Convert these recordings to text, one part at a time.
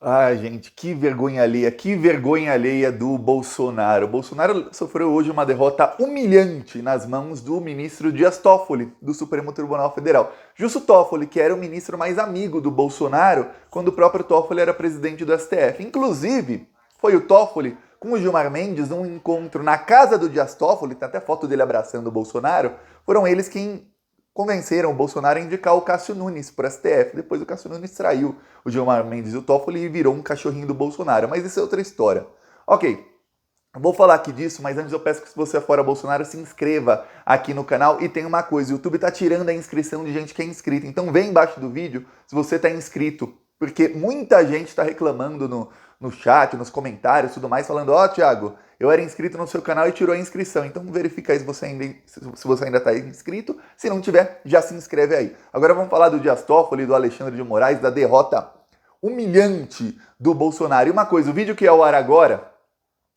Ai, gente, que vergonha alheia do Bolsonaro. O Bolsonaro sofreu hoje uma derrota humilhante nas mãos do ministro Dias Toffoli, do Supremo Tribunal Federal. Justo Toffoli, que era o ministro mais amigo do Bolsonaro quando o próprio Toffoli era presidente do STF. Inclusive, foi o Toffoli com o Gilmar Mendes num encontro na casa do Dias Toffoli, tem até foto dele abraçando o Bolsonaro, foram eles quem convenceram o Bolsonaro a indicar o Cássio Nunes para o STF. Depois o Cássio Nunes traiu o Gilmar Mendes e o Toffoli e virou um cachorrinho do Bolsonaro. Mas isso é outra história. Ok, vou falar aqui disso, mas antes eu peço que se você é fora Bolsonaro, se inscreva aqui no canal. E tem uma coisa, o YouTube tá tirando a inscrição de gente que é inscrita. Então vem embaixo do vídeo se você tá inscrito, porque muita gente está reclamando no chat, nos comentários e tudo mais, falando, ó, Thiago, eu era inscrito no seu canal e tirou a inscrição. Então verifica aí se você ainda está inscrito. Se não tiver, já se inscreve aí. Agora vamos falar do Dias Toffoli, do Alexandre de Moraes, da derrota humilhante do Bolsonaro. E uma coisa, o vídeo que é ao ar agora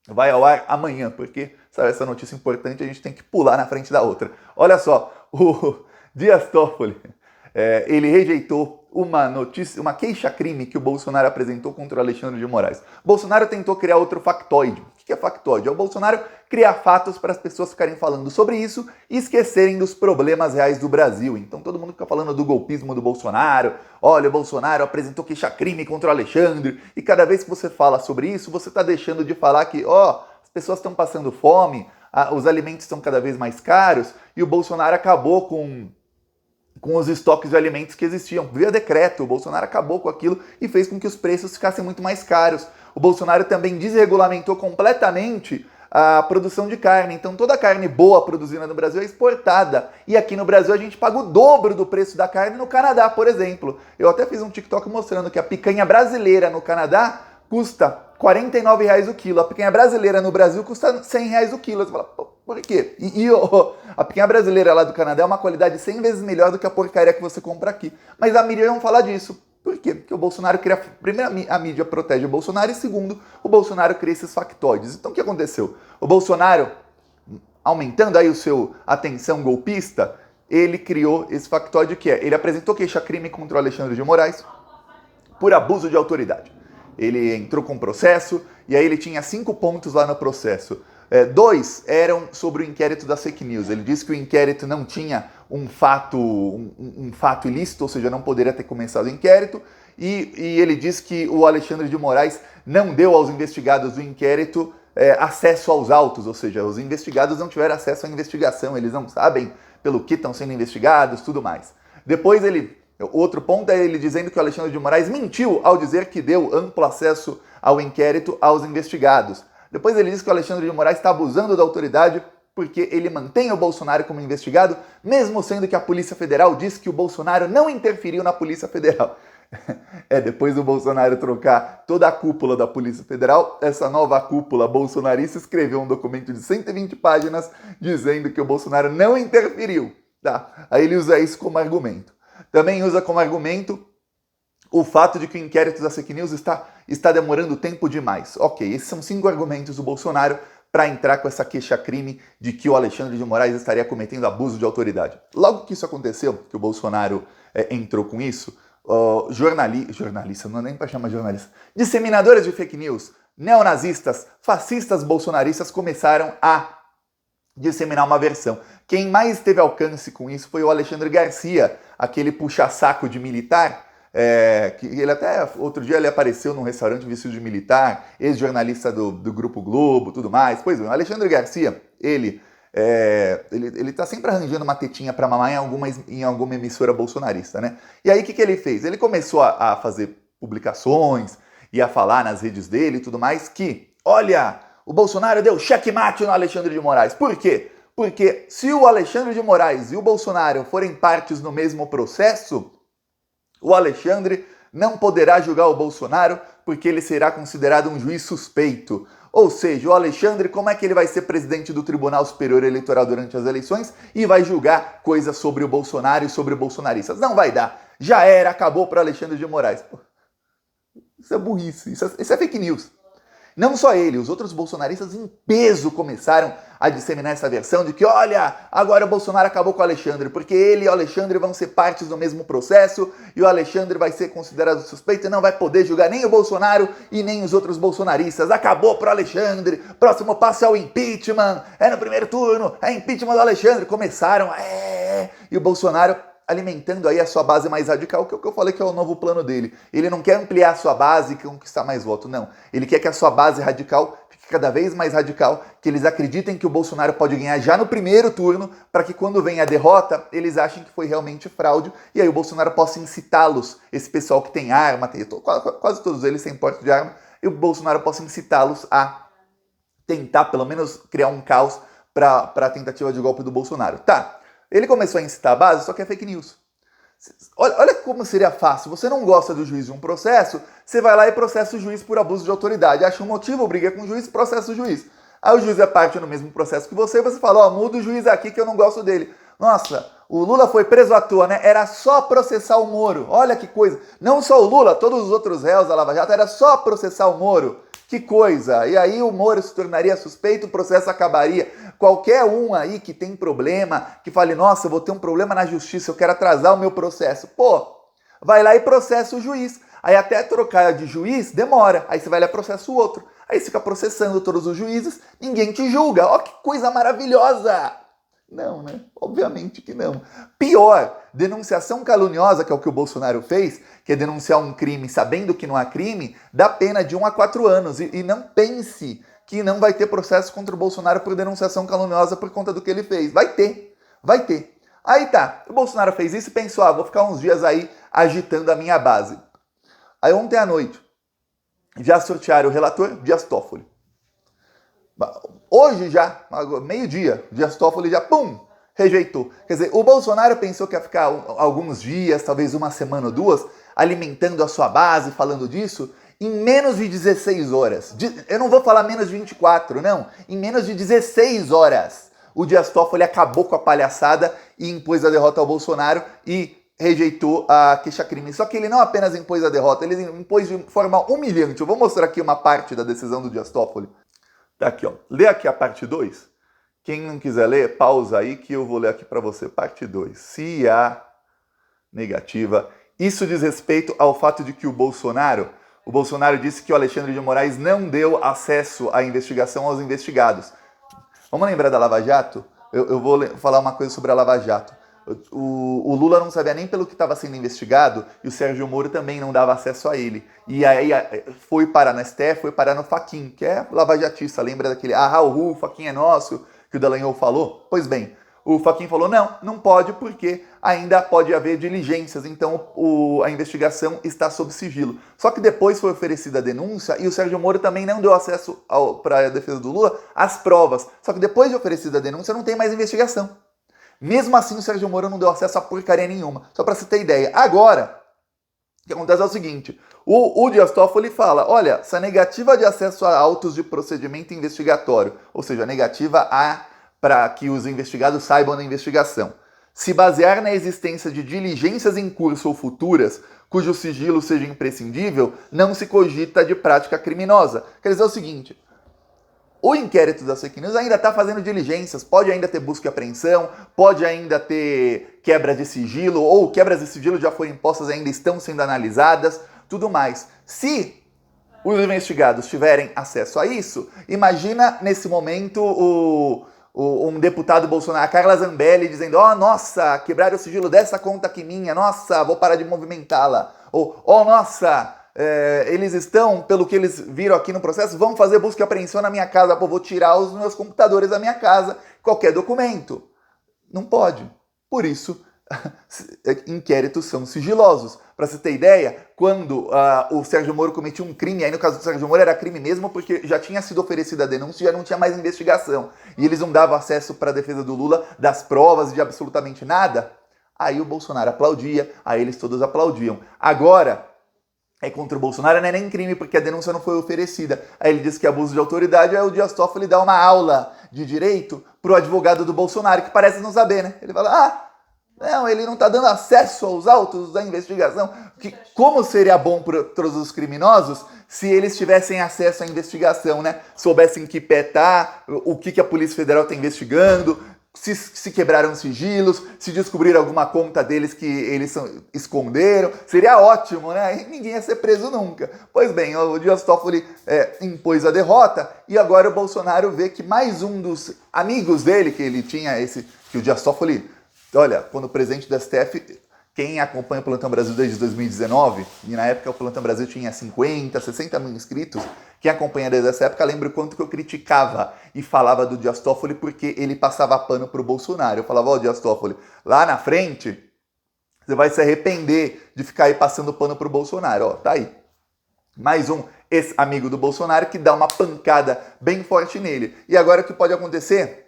vai ao ar amanhã, porque, sabe, essa notícia importante a gente tem que pular na frente da outra. Olha só, o Dias Toffoli, ele rejeitou uma queixa-crime que o Bolsonaro apresentou contra o Alexandre de Moraes. Bolsonaro tentou criar outro factoide. O que é factoide? É o Bolsonaro criar fatos para as pessoas ficarem falando sobre isso e esquecerem dos problemas reais do Brasil. Então todo mundo fica falando do golpismo do Bolsonaro. Olha, o Bolsonaro apresentou queixa-crime contra o Alexandre. E cada vez que você fala sobre isso, você está deixando de falar que, as pessoas estão passando fome, os alimentos estão cada vez mais caros e o Bolsonaro acabou com os estoques de alimentos que existiam. Via decreto, o Bolsonaro acabou com aquilo e fez com que os preços ficassem muito mais caros. O Bolsonaro também desregulamentou completamente a produção de carne. Então toda a carne boa produzida no Brasil é exportada. E aqui no Brasil a gente paga o dobro do preço da carne no Canadá, por exemplo. Eu até fiz um TikTok mostrando que a picanha brasileira no Canadá custa R$ 49 o quilo. A picanha brasileira no Brasil custa R$ 100 o quilo. Você fala, por quê? A picanha brasileira lá do Canadá é uma qualidade 100 vezes melhor do que a porcaria que você compra aqui. Mas a mídia não fala disso. Por quê? Porque o Bolsonaro cria... Primeiro, a mídia protege o Bolsonaro e segundo, o Bolsonaro cria esses factoides. Então o que aconteceu? O Bolsonaro, aumentando aí o seu atenção golpista, ele criou esse factoide que ele apresentou queixa-crime contra o Alexandre de Moraes por abuso de autoridade. Ele entrou com processo e aí ele tinha 5 pontos lá no processo. 2 eram sobre o inquérito das fake news. Ele disse que o inquérito não tinha um fato ilícito, ou seja, não poderia ter começado o inquérito. E ele disse que o Alexandre de Moraes não deu aos investigados do inquérito acesso aos autos, ou seja, os investigados não tiveram acesso à investigação, eles não sabem pelo que estão sendo investigados, tudo mais. Depois outro ponto é ele dizendo que o Alexandre de Moraes mentiu ao dizer que deu amplo acesso ao inquérito aos investigados. Depois ele diz que o Alexandre de Moraes está abusando da autoridade porque ele mantém o Bolsonaro como investigado, mesmo sendo que a Polícia Federal diz que o Bolsonaro não interferiu na Polícia Federal. Depois do Bolsonaro trocar toda a cúpula da Polícia Federal, essa nova cúpula bolsonarista escreveu um documento de 120 páginas dizendo que o Bolsonaro não interferiu. Tá? Aí ele usa isso como argumento. Também usa como argumento o fato de que o inquérito das fake news está demorando tempo demais. Ok, esses são 5 argumentos do Bolsonaro para entrar com essa queixa-crime de que o Alexandre de Moraes estaria cometendo abuso de autoridade. Logo que isso aconteceu, que o Bolsonaro entrou com isso, jornalista, não é nem para chamar jornalista, disseminadores de fake news, neonazistas, fascistas bolsonaristas começaram a disseminar uma versão. Quem mais teve alcance com isso foi o Alexandre Garcia, aquele puxa-saco de militar, que ele até, outro dia ele apareceu num restaurante vestido de militar, ex-jornalista do Grupo Globo, tudo mais. Pois bem, o Alexandre Garcia, ele tá sempre arranjando uma tetinha para mamar em alguma emissora bolsonarista, né? E aí o que ele fez? Ele começou a fazer publicações e a falar nas redes dele e tudo mais que, olha, o Bolsonaro deu checkmate no Alexandre de Moraes. Por quê? Porque se o Alexandre de Moraes e o Bolsonaro forem partes no mesmo processo, o Alexandre não poderá julgar o Bolsonaro porque ele será considerado um juiz suspeito. Ou seja, o Alexandre, como é que ele vai ser presidente do Tribunal Superior Eleitoral durante as eleições e vai julgar coisas sobre o Bolsonaro e sobre bolsonaristas? Não vai dar. Já era, acabou para Alexandre de Moraes. Pô, isso é burrice, isso é fake news. Não só ele, os outros bolsonaristas em peso começaram a disseminar essa versão de que, olha, agora o Bolsonaro acabou com o Alexandre, porque ele e o Alexandre vão ser partes do mesmo processo, e o Alexandre vai ser considerado suspeito e não vai poder julgar nem o Bolsonaro e nem os outros bolsonaristas. Acabou pro Alexandre, próximo passo é o impeachment, é no primeiro turno, é impeachment do Alexandre. Começaram, e o Bolsonaro alimentando aí a sua base mais radical, que é o que eu falei que é o novo plano dele. Ele não quer ampliar a sua base e conquistar mais voto, não. Ele quer que a sua base radical fique cada vez mais radical, que eles acreditem que o Bolsonaro pode ganhar já no primeiro turno, para que quando vem a derrota, eles achem que foi realmente fraude, e aí o Bolsonaro possa incitá-los, esse pessoal que tem arma, quase todos eles têm porte de arma, e o Bolsonaro possa incitá-los a tentar, pelo menos, criar um caos para a tentativa de golpe do Bolsonaro. Tá. Ele começou a incitar a base, só que é fake news. Olha como seria fácil. Você não gosta do juiz de um processo, você vai lá e processa o juiz por abuso de autoridade. Acha um motivo, briga com o juiz, processa o juiz. Aí o juiz é parte no mesmo processo que você, e você fala, muda o juiz aqui que eu não gosto dele. Nossa, o Lula foi preso à toa, né? Era só processar o Moro. Olha que coisa. Não só o Lula, todos os outros réus da Lava Jato, era só processar o Moro. Que coisa! E aí o Moro se tornaria suspeito, o processo acabaria. Qualquer um aí que tem problema, que fale, nossa, eu vou ter um problema na justiça, eu quero atrasar o meu processo. Pô, vai lá e processa o juiz. Aí até trocar de juiz, demora. Aí você vai lá e processa o outro. Aí você fica processando todos os juízes, ninguém te julga. Ó, que coisa maravilhosa! Não, né? Obviamente que não. Pior, denunciação caluniosa, que é o que o Bolsonaro fez, que é denunciar um crime sabendo que não há crime, dá pena de 1 a 4 anos. E não pense que não vai ter processo contra o Bolsonaro por denunciação caluniosa por conta do que ele fez. Vai ter, vai ter. Aí tá, o Bolsonaro fez isso e pensou, vou ficar uns dias aí agitando a minha base. Aí ontem à noite, já sortearam o relator Dias Toffoli. Hoje já, meio-dia, Dias Toffoli já, rejeitou. Quer dizer, o Bolsonaro pensou que ia ficar alguns dias, talvez uma semana ou duas, alimentando a sua base, falando disso, em menos de 16 horas. Eu não vou falar menos de 24, não. Em menos de 16 horas, o Dias Toffoli acabou com a palhaçada e impôs a derrota ao Bolsonaro e rejeitou a queixa-crime. Só que ele não apenas impôs a derrota, ele impôs de forma humilhante. Eu vou mostrar aqui uma parte da decisão do Dias Toffoli. Tá aqui, ó. Lê aqui a parte 2. Quem não quiser ler, pausa aí que eu vou ler aqui para você. Parte 2. Se há negativa. Isso diz respeito ao fato de que o Bolsonaro disse que o Alexandre de Moraes não deu acesso à investigação aos investigados. Vamos lembrar da Lava Jato? Eu vou falar uma coisa sobre a Lava Jato. O Lula não sabia nem pelo que estava sendo investigado e o Sérgio Moro também não dava acesso a ele. E aí foi parar na STF, foi parar no Fachin, que é lavajatista. Lembra daquele, o Fachin é nosso, que o Dallagnol falou? Pois bem, o Fachin falou, não pode porque ainda pode haver diligências, então a investigação está sob sigilo. Só que depois foi oferecida a denúncia e o Sérgio Moro também não deu acesso para a defesa do Lula às provas. Só que depois de oferecida a denúncia não tem mais investigação. Mesmo assim, o Sérgio Moro não deu acesso a porcaria nenhuma. Só para você ter ideia. Agora, o que acontece é o seguinte. O Dias Toffoli fala, olha, essa negativa de acesso a autos de procedimento investigatório, ou seja, negativa para que os investigados saibam da investigação, se basear na existência de diligências em curso ou futuras, cujo sigilo seja imprescindível, não se cogita de prática criminosa. Quer dizer o seguinte... O inquérito das fake news ainda está fazendo diligências, pode ainda ter busca e apreensão, pode ainda ter quebra de sigilo, ou quebras de sigilo já foram impostas e ainda estão sendo analisadas, tudo mais. Se os investigados tiverem acesso a isso, imagina nesse momento um deputado Bolsonaro, a Carla Zambelli, dizendo, nossa, quebraram o sigilo dessa conta aqui minha, nossa, vou parar de movimentá-la. Ou, nossa... eles estão, pelo que eles viram aqui no processo, vão fazer busca e apreensão na minha casa, vou tirar os meus computadores da minha casa, qualquer documento. Não pode. Por isso, inquéritos são sigilosos. Para você ter ideia, quando o Sérgio Moro cometia um crime, aí no caso do Sérgio Moro era crime mesmo, porque já tinha sido oferecida a denúncia e já não tinha mais investigação. E eles não davam acesso para a defesa do Lula das provas de absolutamente nada. Aí o Bolsonaro aplaudia, aí eles todos aplaudiam. Agora... contra o Bolsonaro, não é nem crime, porque a denúncia não foi oferecida. Aí ele diz que é abuso de autoridade, aí o Dias Toffoli dá uma aula de direito pro advogado do Bolsonaro, que parece não saber, né? Ele fala, não, ele não tá dando acesso aos autos da investigação. Como seria bom para todos os criminosos se eles tivessem acesso à investigação, né? Soubessem que pé tá, o que a Polícia Federal está investigando, se quebraram sigilos, se descobriram alguma conta deles que eles esconderam. Seria ótimo, né? E ninguém ia ser preso nunca. Pois bem, o Dias Toffoli impôs a derrota e agora o Bolsonaro vê que mais um dos amigos dele, que ele tinha que o Dias Toffoli, olha, quando presidente do STF... Quem acompanha o Plantão Brasil desde 2019, e na época o Plantão Brasil tinha 50, 60 mil inscritos, quem acompanha desde essa época lembra o quanto que eu criticava e falava do Dias Toffoli porque ele passava pano pro Bolsonaro. Eu falava, Dias Toffoli, lá na frente você vai se arrepender de ficar aí passando pano pro Bolsonaro. Tá aí. Mais um ex-amigo do Bolsonaro que dá uma pancada bem forte nele. E agora o que pode acontecer,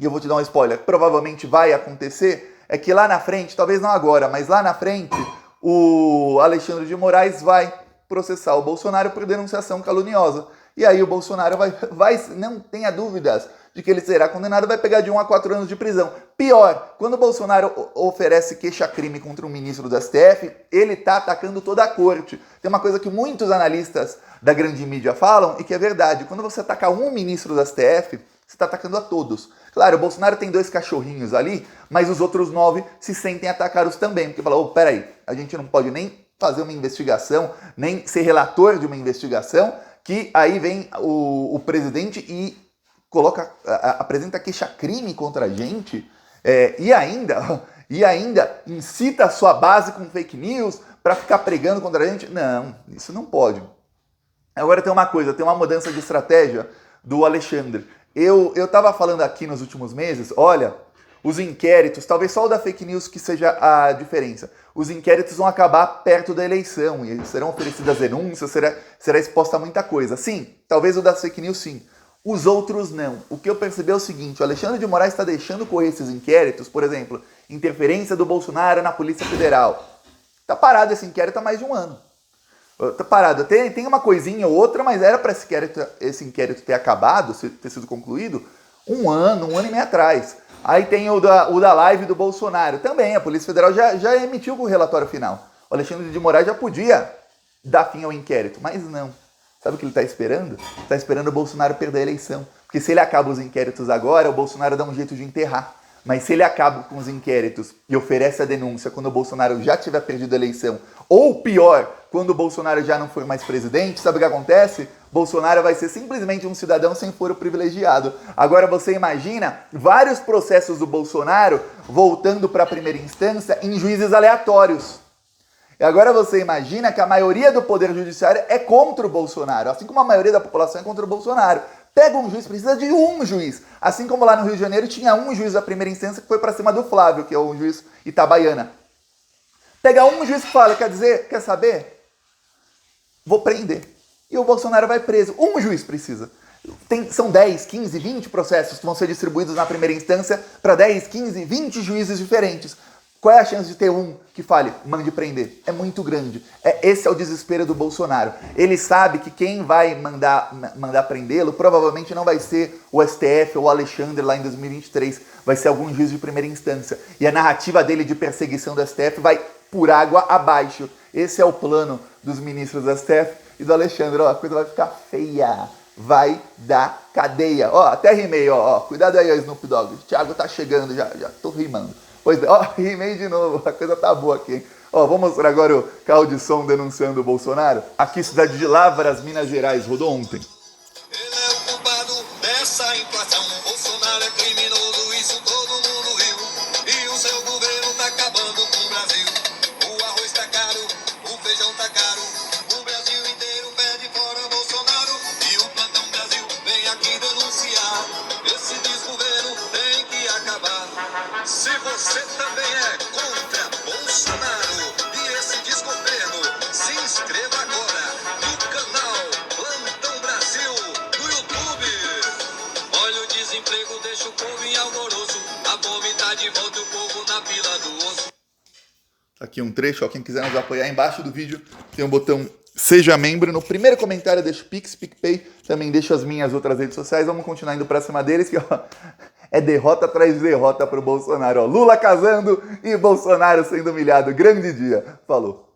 e eu vou te dar um spoiler, provavelmente vai acontecer, é que lá na frente, talvez não agora, mas lá na frente, o Alexandre de Moraes vai processar o Bolsonaro por denunciação caluniosa. E aí o Bolsonaro vai não tenha dúvidas de que ele será condenado, vai pegar de 1 a 4 anos de prisão. Pior, quando o Bolsonaro oferece queixa-crime contra um ministro do STF, ele está atacando toda a corte. Tem uma coisa que muitos analistas da grande mídia falam e que é verdade. Quando você ataca um ministro do STF, você está atacando a todos. Claro, o Bolsonaro tem 2 cachorrinhos ali, mas os outros 9 se sentem atacados também. Porque falam, peraí, a gente não pode nem fazer uma investigação, nem ser relator de uma investigação, que aí vem o presidente e apresenta queixa-crime contra a gente, e ainda incita a sua base com fake news para ficar pregando contra a gente. Não, isso não pode. Agora tem uma coisa, tem uma mudança de estratégia do Alexandre. Eu estava falando aqui nos últimos meses, olha, os inquéritos, talvez só o da fake news que seja a diferença. Os inquéritos vão acabar perto da eleição e serão oferecidas denúncias, será exposta a muita coisa. Sim, talvez o das fake news sim. Os outros não. O que eu percebi é o seguinte, o Alexandre de Moraes está deixando correr esses inquéritos, por exemplo, interferência do Bolsonaro na Polícia Federal. Está parado esse inquérito há mais de um ano. Tá parado. Tem uma coisinha ou outra, mas era para esse inquérito ter acabado, ter sido concluído, um ano e meio atrás. Aí tem o da live do Bolsonaro. Também, a Polícia Federal já emitiu o relatório final. O Alexandre de Moraes já podia dar fim ao inquérito, mas não. Sabe o que ele está esperando? Está esperando o Bolsonaro perder a eleição. Porque se ele acaba os inquéritos agora, o Bolsonaro dá um jeito de enterrar. Mas se ele acaba com os inquéritos e oferece a denúncia quando o Bolsonaro já tiver perdido a eleição, ou pior, quando o Bolsonaro já não for mais presidente, sabe o que acontece? Bolsonaro vai ser simplesmente um cidadão sem foro privilegiado. Agora você imagina vários processos do Bolsonaro voltando para a primeira instância em juízes aleatórios. E agora você imagina que a maioria do Poder Judiciário é contra o Bolsonaro, assim como a maioria da população é contra o Bolsonaro. Pega um juiz, precisa de um juiz. Assim como lá no Rio de Janeiro tinha um juiz da primeira instância que foi para cima do Flávio, que é o juiz Itabaiana. Pega um juiz que fala, quer saber? Vou prender. E o Bolsonaro vai preso. Um juiz precisa. São 10, 15, 20 processos que vão ser distribuídos na primeira instância para 10, 15, 20 juízes diferentes. Qual é a chance de ter um que fale, mande prender? É muito grande. Esse é o desespero do Bolsonaro. Ele sabe que quem vai mandar prendê-lo provavelmente não vai ser o STF ou o Alexandre lá em 2023. Vai ser algum juiz de primeira instância. E a narrativa dele de perseguição do STF vai por água abaixo. Esse é o plano dos ministros do STF e do Alexandre. Ó, a coisa vai ficar feia. Vai dar cadeia. Ó, até rimei, ó. Cuidado aí, Snoop Dogg. O Thiago tá chegando, já tô rimando. Pois é, ó, rimei de novo, a coisa tá boa aqui, hein? Ó, vou mostrar agora o carro de som denunciando o Bolsonaro. Aqui, cidade de Lavras, Minas Gerais, rodou ontem. Ele é o culpado dessa inflação. Bolsonaro é criminoso, isso todo mundo viu. E o seu governo tá acabando com o Brasil. O arroz tá caro, o feijão tá caro. O Brasil inteiro pede fora Bolsonaro. E o Plantão Brasil vem aqui denunciar. Esse desgoverno tem que acabar. Se você também é contra Bolsonaro e esse desgoverno, se inscreva agora no canal Plantão Brasil no YouTube. Olha o desemprego, deixa o povo em alvoroço. A fome tá de volta e o povo na fila do osso. Aqui um trecho, ó, quem quiser nos apoiar embaixo do vídeo tem um botão Seja Membro. No primeiro comentário deixo Pix, PicPay, também deixo as minhas outras redes sociais. Vamos continuar indo pra cima deles, que ó, é derrota atrás de derrota pro Bolsonaro. Ó. Lula casando e Bolsonaro sendo humilhado. Grande dia. Falou.